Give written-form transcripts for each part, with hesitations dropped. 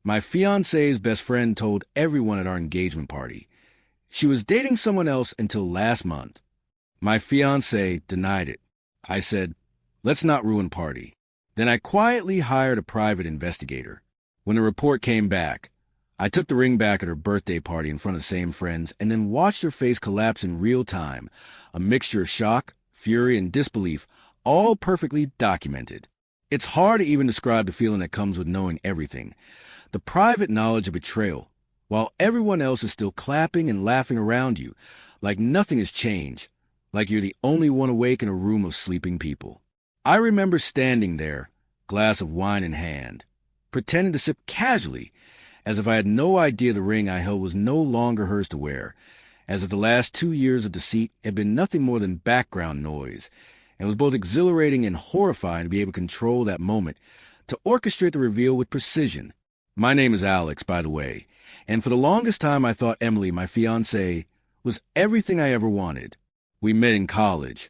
My fiancée's best friend told everyone at our engagement party. She was dating someone else until last month. My fiancée denied it. I said, let's not ruin party. Then I quietly hired a private investigator. When the report came back, I took the ring back at her birthday party in front of the same friends and then watched her face collapse in real time, a mixture of shock, fury, and disbelief, all perfectly documented. It's hard to even describe the feeling that comes with knowing everything. The private knowledge of betrayal, while everyone else is still clapping and laughing around you, like nothing has changed, like you're the only one awake in a room of sleeping people. I remember standing there, glass of wine in hand, pretending to sip casually, as if I had no idea the ring I held was no longer hers to wear, as if the last 2 years of deceit had been nothing more than background noise, and it was both exhilarating and horrifying to be able to control that moment, to orchestrate the reveal with precision. My name is Alex, by the way, and for the longest time I thought Emily, my fiancée, was everything I ever wanted. We met in college,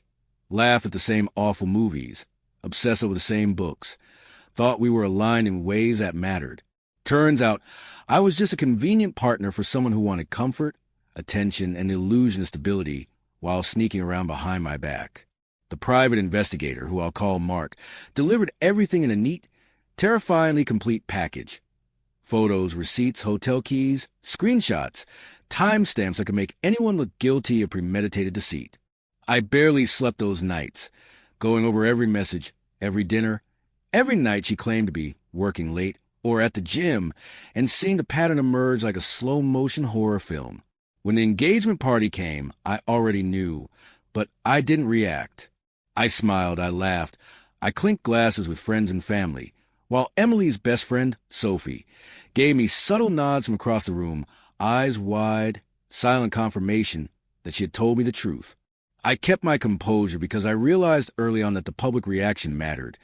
laughed at the same awful movies, obsessed over the same books, thought we were aligned in ways that mattered. Turns out, I was just a convenient partner for someone who wanted comfort, attention, and the illusion of stability while sneaking around behind my back. The private investigator, who I'll call Mark, delivered everything in a neat, terrifyingly complete package. Photos, receipts, hotel keys, screenshots, timestamps that could make anyone look guilty of premeditated deceit. I barely slept those nights, going over every message, every dinner, every night she claimed to be working late or at the gym, and seeing the pattern emerge like a slow-motion horror film. When the engagement party came, I already knew, but I didn't react. I smiled, I laughed, I clinked glasses with friends and family, while Emily's best friend, Sophie, gave me subtle nods from across the room, eyes wide, silent confirmation that she had told me the truth. I kept my composure because I realized early on that the public reaction mattered,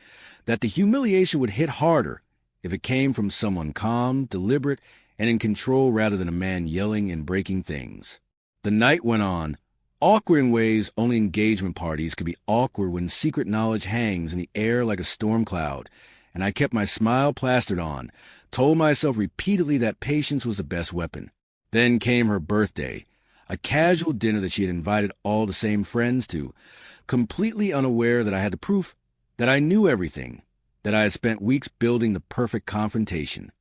that the humiliation would hit harder if it came from someone calm, deliberate, and in control rather than a man yelling and breaking things. The night went on, awkward in ways only engagement parties could be awkward when secret knowledge hangs in the air like a storm cloud, and I kept my smile plastered on, told myself repeatedly that patience was the best weapon. Then came her birthday, a casual dinner that she had invited all the same friends to, completely unaware that I had the proof that I knew everything, that I had spent weeks building the perfect confrontation.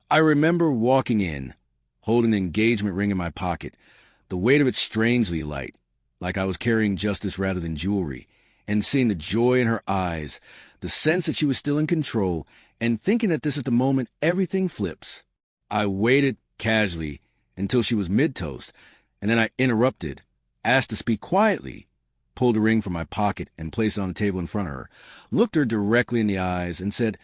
I remember walking in, holding the engagement ring in my pocket, the weight of it strangely light, like I was carrying justice rather than jewelry, and seeing the joy in her eyes, the sense that she was still in control, and thinking that this is the moment everything flips. I waited casually until she was mid-toast, and then I interrupted, asked to speak quietly, pulled the ring from my pocket and placed it on the table in front of her, looked her directly in the eyes, and said,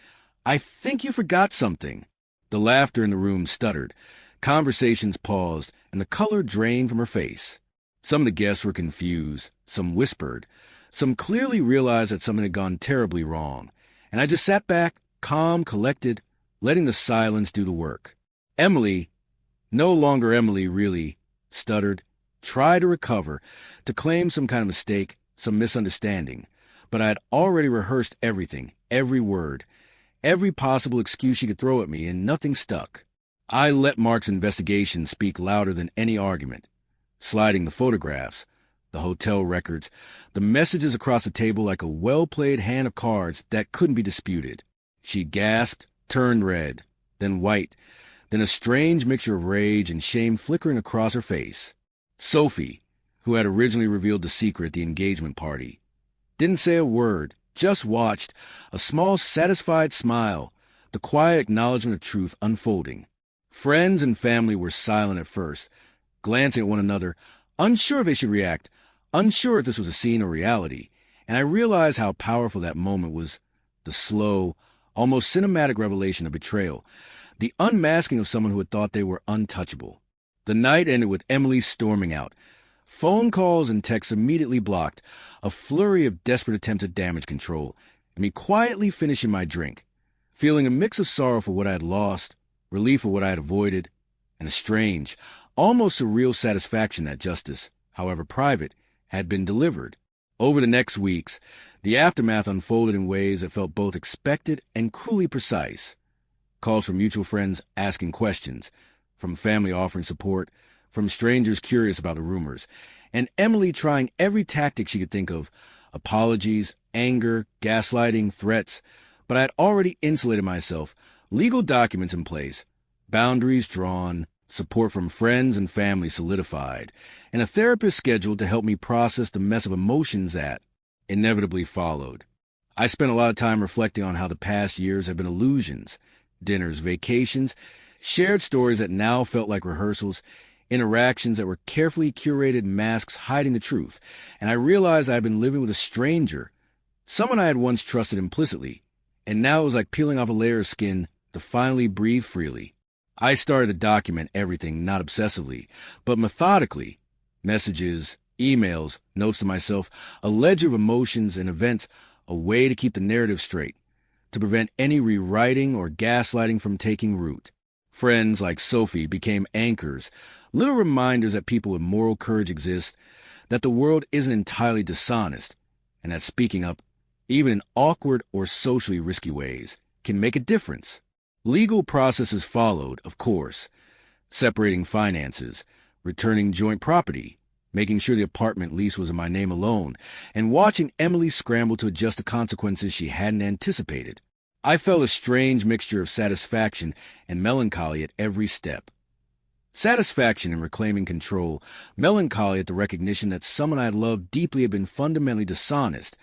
"I think you forgot something." The laughter in the room stuttered, conversations paused, and the color drained from her face. Some of the guests were confused, some whispered, some clearly realized that something had gone terribly wrong, and I just sat back, calm, collected, letting the silence do the work. Emily, no longer Emily really, stuttered, tried to recover, to claim some kind of mistake, some misunderstanding, but I had already rehearsed everything, every word, every possible excuse she could throw at me, and nothing stuck. I let Mark's investigation speak louder than any argument, sliding the photographs, the hotel records, the messages across the table like a well-played hand of cards that couldn't be disputed. She gasped, turned red, then white, then a strange mixture of rage and shame flickering across her face. Sophie, who had originally revealed the secret at the engagement party, didn't say a word, just watched, a small satisfied smile, the quiet acknowledgement of truth unfolding. Friends and family were silent at first, glancing at one another, unsure if they should react, unsure if this was a scene or reality, and I realized how powerful that moment was, the slow, almost cinematic revelation of betrayal, the unmasking of someone who had thought they were untouchable. The night ended with Emily storming out, phone calls and texts immediately blocked, a flurry of desperate attempts at damage control, and me quietly finishing my drink, feeling a mix of sorrow for what I had lost, relief for what I had avoided, and a strange, almost surreal satisfaction that justice, however private, had been delivered. Over the next weeks, the aftermath unfolded in ways that felt both expected and cruelly precise. calls from mutual friends asking questions, from family offering support, from strangers curious about the rumors, and Emily trying every tactic she could think of: apologies, anger, gaslighting, threats. But I had already insulated myself, legal documents in place, boundaries drawn, support from friends and family solidified, and a therapist scheduled to help me process the mess of emotions that inevitably followed. I spent a lot of time reflecting on how the past years have been illusions: dinners, vacations, shared stories that now felt like rehearsals, interactions that were carefully curated masks hiding the truth. And I realized I had been living with a stranger, someone I had once trusted implicitly, and now it was like peeling off a layer of skin to finally breathe freely. I started to document everything, not obsessively, but methodically: messages, emails, notes to myself, a ledger of emotions and events, a way to keep the narrative straight, to prevent any rewriting or gaslighting from taking root. Friends like Sophie became anchors, little reminders that people with moral courage exist, that the world isn't entirely dishonest, and that speaking up, even in awkward or socially risky ways, can make a difference. Legal processes followed, of course: separating finances, returning joint property, making sure the apartment lease was in my name alone, and watching Emily scramble to adjust to consequences she hadn't anticipated. I felt a strange mixture of satisfaction and melancholy at every step. Satisfaction in reclaiming control, melancholy at the recognition that someone I had loved deeply had been fundamentally dishonest,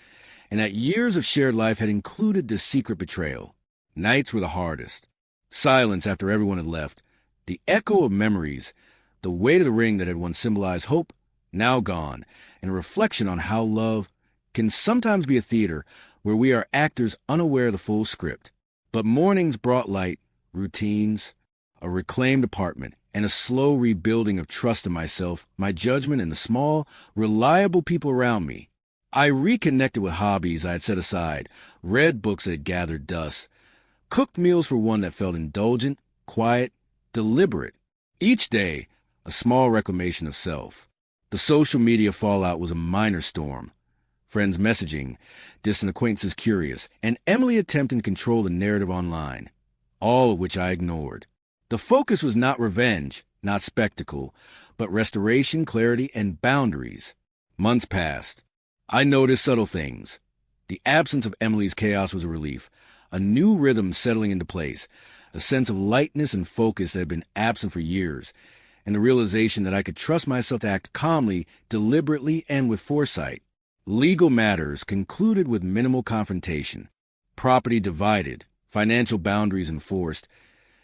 and that years of shared life had included this secret betrayal. Nights were the hardest. Silence after everyone had left, the echo of memories, the weight of the ring that had once symbolized hope, now gone, and a reflection on how love can sometimes be a theater where we are actors unaware of the full script. But mornings brought light, routines, a reclaimed apartment, and a slow rebuilding of trust in myself, my judgment, and the small, reliable people around me. I reconnected with hobbies I had set aside, read books that had gathered dust, cooked meals for one that felt indulgent, quiet, deliberate. Each day, a small reclamation of self. The social media fallout was a minor storm. Friends messaging, distant acquaintances curious, and Emily attempting to control the narrative online, all of which I ignored. The focus was not revenge, not spectacle, but restoration, clarity, and boundaries. Months passed. I noticed subtle things. The absence of Emily's chaos was a relief, a new rhythm settling into place, a sense of lightness and focus that had been absent for years, and the realization that I could trust myself to act calmly, deliberately, and with foresight. Legal matters concluded with minimal confrontation, property divided, financial boundaries enforced,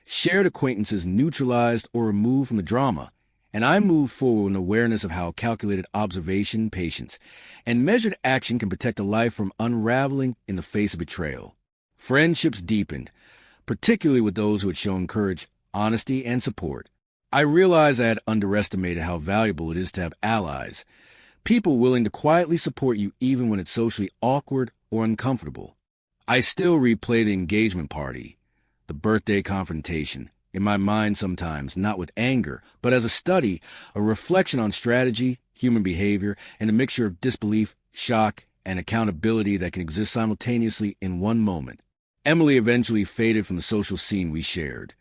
shared acquaintances neutralized or removed from the drama, and I moved forward with an awareness of how calculated observation, patience, and measured action can protect a life from unraveling in the face of betrayal. Friendships deepened, particularly with those who had shown courage, honesty, and support. I realized I had underestimated how valuable it is to have allies, people willing to quietly support you even when it's socially awkward or uncomfortable. I still replay the engagement party, the birthday confrontation, in my mind sometimes, not with anger, but as a study, a reflection on strategy, human behavior, and a mixture of disbelief, shock, and accountability that can exist simultaneously in one moment. Emily eventually faded from the social scene we shared.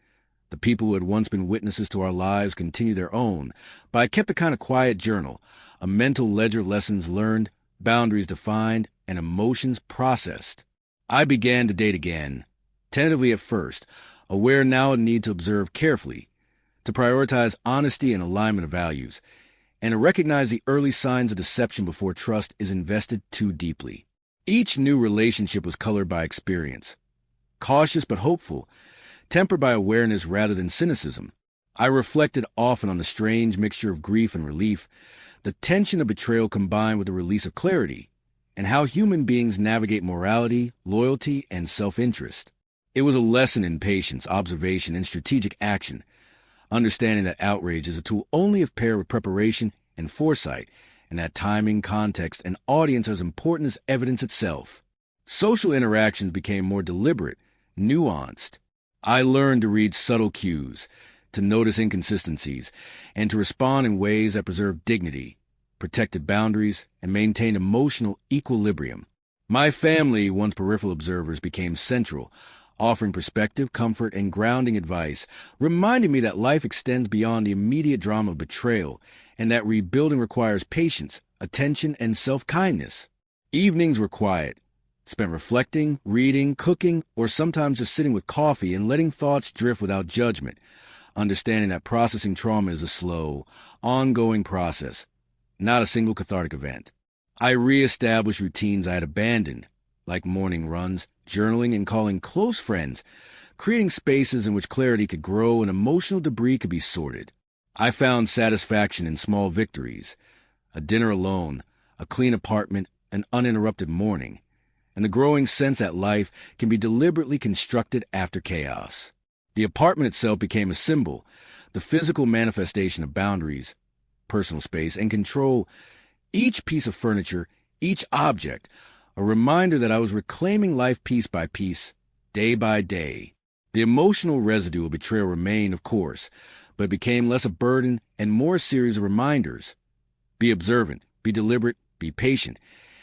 The people who had once been witnesses to our lives continued their own, but I kept a kind of quiet journal, a mental ledger of lessons learned, boundaries defined, and emotions processed. I began to date again, tentatively at first, aware now of the need to observe carefully, to prioritize honesty and alignment of values, and to recognize the early signs of deception before trust is invested too deeply. Each new relationship was colored by experience, cautious but hopeful, tempered by awareness rather than cynicism. I reflected often on the strange mixture of grief and relief, the tension of betrayal combined with the release of clarity, and how human beings navigate morality, loyalty, and self-interest. It was a lesson in patience, observation, and strategic action, understanding that outrage is a tool only if paired with preparation and foresight, and that timing, context, and audience are as important as evidence itself. Social interactions became more deliberate, nuanced. I learned to read subtle cues, to notice inconsistencies, and to respond in ways that preserved dignity, protected boundaries, and maintained emotional equilibrium. My family, once peripheral observers, became central, offering perspective, comfort, and grounding advice, reminding me that life extends beyond the immediate drama of betrayal and that rebuilding requires patience, attention, and self-kindness. Evenings were quiet, spent reflecting, reading, cooking, or sometimes just sitting with coffee and letting thoughts drift without judgment, understanding that processing trauma is a slow, ongoing process, not a single cathartic event. I reestablished routines I had abandoned, like morning runs, journaling, and calling close friends, creating spaces in which clarity could grow and emotional debris could be sorted. I found satisfaction in small victories, a dinner alone, a clean apartment, an uninterrupted morning, and the growing sense that life can be deliberately constructed after chaos. The apartment itself became a symbol, the physical manifestation of boundaries, personal space, and control. Each piece of furniture, each object, a reminder that I was reclaiming life piece by piece, day by day. The emotional residue of betrayal remained, of course, but it became less a burden and more a series of reminders. Be observant, be deliberate, be patient,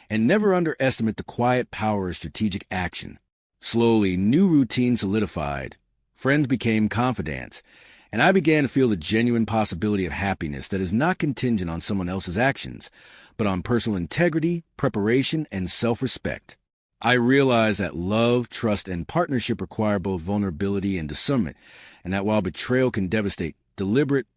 and never underestimate the quiet power of strategic action. Slowly, new routines solidified. Friends became confidants, and I began to feel the genuine possibility of happiness that is not contingent on someone else's actions, but on personal integrity, preparation, and self-respect. I realized that love, trust, and partnership require both vulnerability and discernment, and that while betrayal can devastate, deliberate,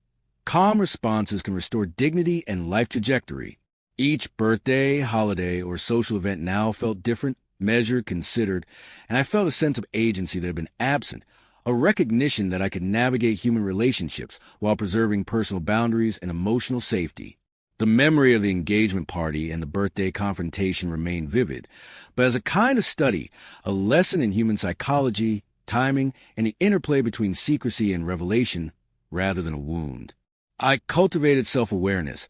calm responses can restore dignity and life trajectory. Each birthday, holiday, or social event now felt different, measured, considered, and I felt a sense of agency that had been absent, a recognition that I could navigate human relationships while preserving personal boundaries and emotional safety. The memory of the engagement party and the birthday confrontation remained vivid, but as a kind of study, a lesson in human psychology, timing, and the interplay between secrecy and revelation rather than a wound. I cultivated self-awareness,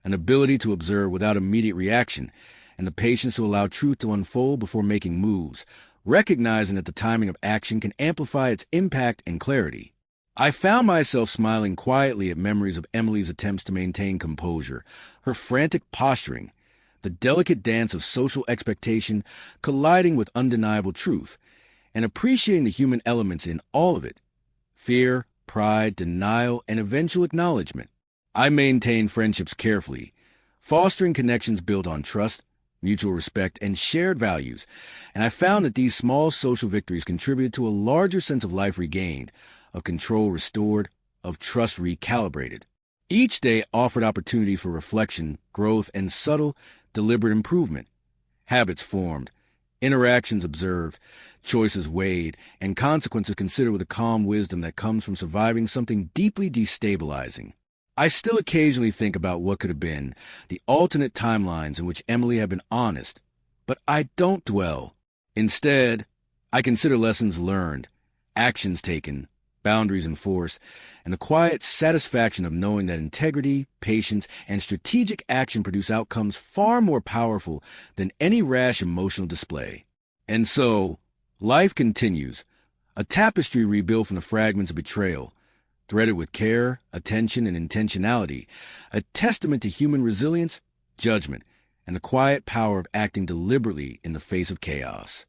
an ability to observe without immediate reaction, and the patience to allow truth to unfold before making moves, recognizing that the timing of action can amplify its impact and clarity. I found myself smiling quietly at memories of Emily's attempts to maintain composure, her frantic posturing, the delicate dance of social expectation colliding with undeniable truth, and appreciating the human elements in all of it: fear, pride, denial, and eventual acknowledgement. I maintained friendships carefully, fostering connections built on trust, mutual respect, and shared values, and I found that these small social victories contributed to a larger sense of life regained, of control restored, of trust recalibrated. Each day offered opportunity for reflection, growth, and subtle, deliberate improvement. Habits formed, interactions observed, choices weighed, and consequences considered with a calm wisdom that comes from surviving something deeply destabilizing. I still occasionally think about what could have been, the alternate timelines in which Emily had been honest, but I don't dwell. Instead, I consider lessons learned, actions taken, boundaries enforced, and the quiet satisfaction of knowing that integrity, patience, and strategic action produce outcomes far more powerful than any rash emotional display. And so, life continues, a tapestry rebuilt from the fragments of betrayal, threaded with care, attention, and intentionality, a testament to human resilience, judgment, and the quiet power of acting deliberately in the face of chaos.